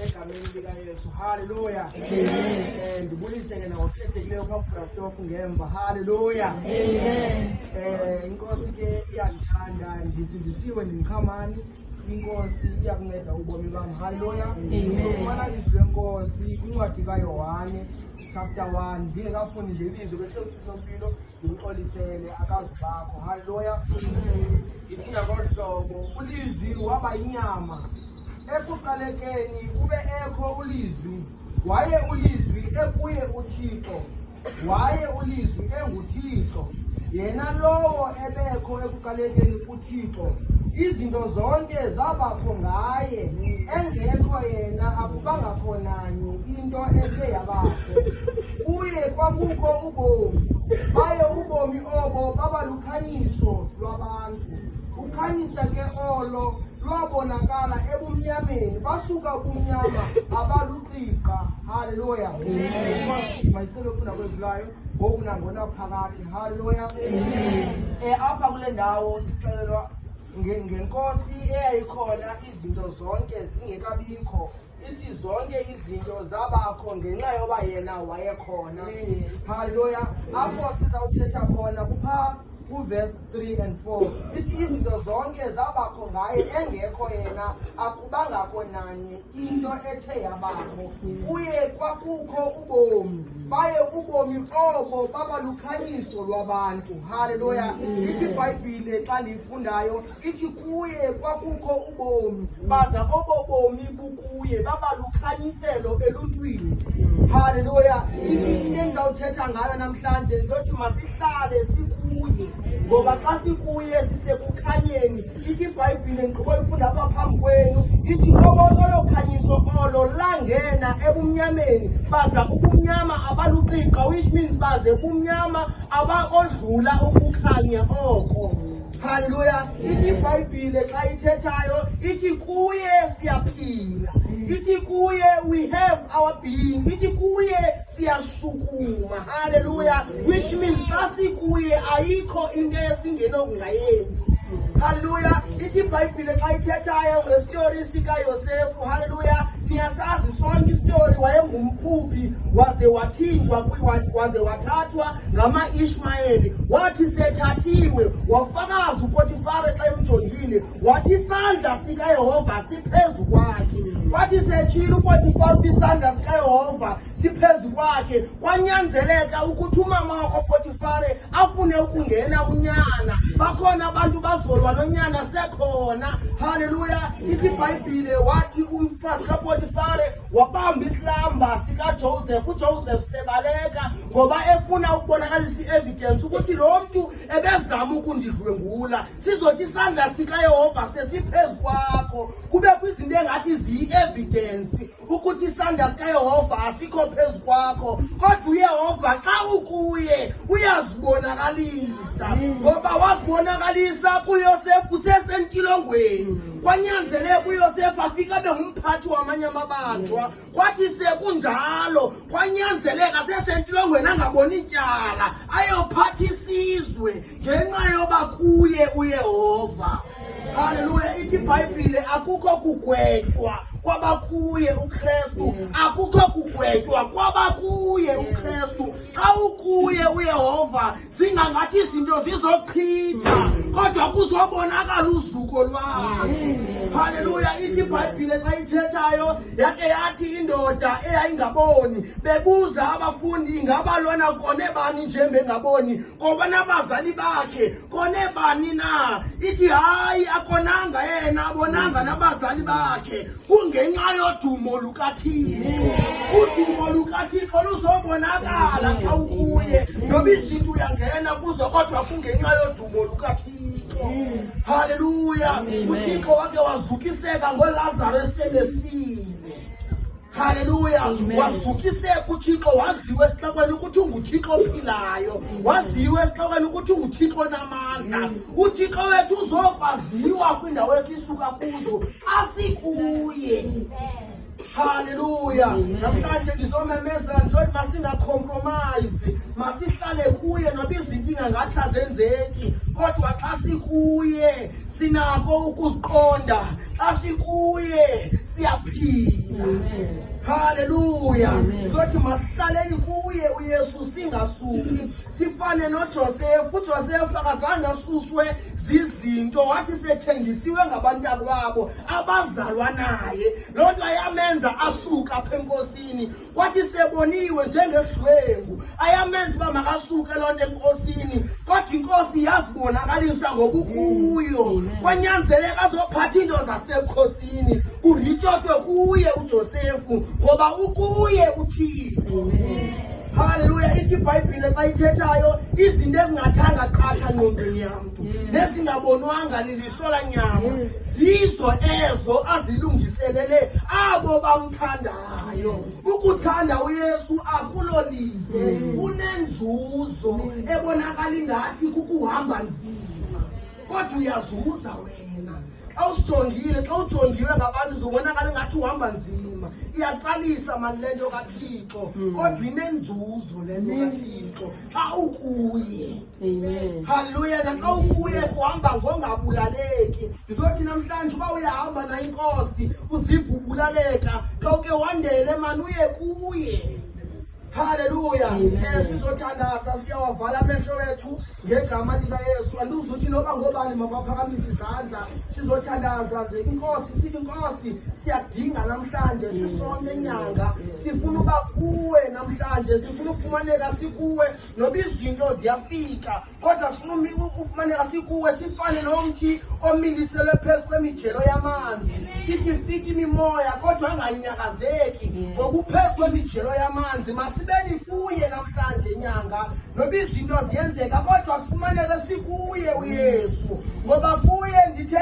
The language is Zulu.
egameni likaYesu. Haleluya. Amen. Ndibulise ke nawokhethekileyo kaFrastofu ngemva. Haleluya. Amen. Inkosi ke iyandithanda, ndisindisiwe ndingikhamani. Inkosi iyakunceda ubomi bami. Haleluya. Sofumana izwi lenkosi kwincwadi kaYohane chapter 1 ndingekafuni nje ilizwi lethesisinompilo ndimxolisele akazi bakho. Haleluya. Ifuna ngohlobo ulizwi waba inyama. Ekuqalekeni ube ekho ulizwi, waye ulizwi ekuye uThixo, waye ulizwi enguThixo, yena lowo ebekho ekuqalekeni uThixo. Izinto zonke zabakho ngaye, engekho yena akubangakho nanye into ethe yabakho. Kuye kwakukho ubomi, baye ubomi obo baba lukhanyiso lwabantu. Ukhanyisa ke olo lwabonakala ebumnyameni, basuka kubumnyama abaluqiqa. Haleluya. Mayiselo ufuna kwezulayo ngoku nangona phakathi. Haleluya. Apha kule ndawo sixelelwa ngenkosi eyayikhona izinto zonke zingekabikho. Ithi zonke izinto zabakho ngenxa yoba yena wayekhona. Haleluya. Apho sizawuthetha khona kupha verse 3 and 4. Ithi izinto zonke zabakho ngaye, engekho yena akubangakho nanye into ethe yabakho. Kuye kwakukho ubomi, baye ubomi obo baba lukhanyiso lwabantu. Haleluya. Ithi iBhayibhile xa ndiyifundayo ithi kuye kwakukho ubomi, baza obo bomi bukuye baba lukhanyiselo eluntwini. Haleluya. Into endizawuthetha ngayo namhlanje ndizothi masihlale sikuye, ngoba xa sikuye sisekukhanyeni. Ithi iBhayibhile ngigqiba ifunda apha phambi kwenu ithi olo khanyiso olo langena ebumnyameni, baza ubumnyama abaluqiqa, which means baze ubumnyama abakodlula ukukhanya oko. Haleluya. Ithi iBhayibhile xa ithethayo ithi kuye siyaphila, ithi kuye we have our being, ithi kuye siyashukuma. Haleluya. Which means xa sikuye ayikho into esingenokungayenzi. Haleluya. Ithi iBhayibhile xa ithethayo ngestory sikaYosefu. Haleluya. Niyasazi sonke istory, wayengumphuphi waze wathinjwa, waze wathathwa ngama-Ishmayeli. Wathi sethathiwe wafakaza uPotifare xa emjongile, wathi isandla sikaYehova siphezu kwakhe. Wathi setshile uPotifare isandla sikaYehova siphezu kwakhe, kwanyanzeleka ukuthi umama wakoPotifare afune ukungena unyana. Bakhona abantu bazolwa nonyana sekhona. Haleluya. Ithi iBhayibhile wathi umfazi kaPotifare wabamba isilamba sikaJoseph. uJoseph sebaleka ngoba efuna ukubonakalisa i-evidence ukuthi lo mntu ebezama ukundidlwengula. Sizothi isandla sikaYehova sesiphezu kwakho, kube kwizinto engathi ziyi-evidence ukuthi isandla sikaYehova asikho phezu kwakho. Kodwa uYehova xa ukuye uyazibonakalisa, ngoba wazibonakalisa kuYosefu sesentilongweni. Kwanyanzeleka uYosefu afike abe ngumphathi wamanye amabanjwa. Kwathi sekunjalo kwanyanzeleka sesentilongweni angaboni ityala ayophatha isizwe ngenxa yoba kuye uYehova. Haleluya. Ithi iBhayibhile akukho kugwetywa kwabakuye uKristu, akukho kugwetywa kwabakuye uKristu. Xa ukuye uYehova singangathi izinto zizochitha, kodwa kuzobonakala uzuko lwakhe. Haleluya. Ithi iBhayibhile xa ithethayo yake yathi indoda eyayingaboni, bebuza abafundi ingaba lona kone bani nje bengaboni, ngoba nabazali bakhe kone bani na? Ithi hayi akonanga yena, abonanga nabazali bakhe. Kungenxa yodumo lukaThixo. Udumo lukaThixo luzobonakala xa ukuye, noba izinto uyangena kuzo kodwa kungenxa yodumo lukaThixo. Haleluya. uThixo wake wazukiseka ngoLazarus esebefile. Haleluya. Wazukiseka uThixo, waziwe esixekweni ukuthi unguThixo ophilayo, waziwe esixekweni ukuthi unguThixo namandla. uThixo wethu uzokwaziwa kwindawo esisuka kuzo xa sikuye. Haleluya. Namhlanje ngizomemezela nje masingacompromise, masihlale kuye noba izinto ngathi azenzeki, kodwa xa sikuye sinako ukuziqonda. Xa sikuye siyaphila. ukuphila. Haleluya. Sothi masihlaleni kuye uYesu singasuki. Sifane noJoseph. uJoseph akazange asuswe zizinto, wathi sethengisiwe ngabantu akwabo abazalwa naye. Loo nto ayamenza asuka apha enkosini. Kwathi seboniwe njengesidlwengu ayamenza uba makasuke loo nto enkosini. Kodwa inkosi yazibonakalisa ngobukuyo. Kwanyanzeleka azophatha into zasebukhosini. Kurhityotwe kuye uJoseph ngoba ukuye uThixo. Haleluya. Ithi iBhayibhile xa ithethayo izinto ezingathanga qatha ngqondweni yamntu nezingabonwanga liliso lanyama zizo ezo azilungiselele abo bamthandayo. Ukuthanda uYesu akulolize, kunenzuzo ebonakala ingathi kukuhamba nzima, kodwa uyazuza wena. Xa usijongile, xa ujongiwe ngabantu uzobonakala ingathi uhamba nzima. Iyatsalisa mani le nto kaThixo, kodwa inenzuzo le nto kaThixo xa ukuye. Haleluya. Naxa ukuye kuhamba ngongabulaleki. Ndizothi namhlanje uba uyahamba nayo inkosi uziva ubulaleka, khawuke wandele mani uye kuye. Haleluya. Sizothandaza, siyawavala amehlo wethu ngegama likaYesu. Andizuthi noba ngobani mabaphakamise izandla. Sizothandaza nje inkosi, sithi inkosi siyadinga namhlanje sisonke inyanga. Sifuna uba kuwe namhlanje, sifuna ufumaneka sikuwe noba izinto ziyafika, kodwa sifuna ufumaneka sikuwe sifane nomthi omiliselwe phezu kwemijelo yamanzi. Ithi ifika imimoya kodwa anganyakazeki ngoba uphezu kwemijelo yamanzi. Masibeni kuye namhlanje inyanga noba izinto ziyenzeka, kodwa sifumaneke sikuye uYesu ngoba kuye ndithe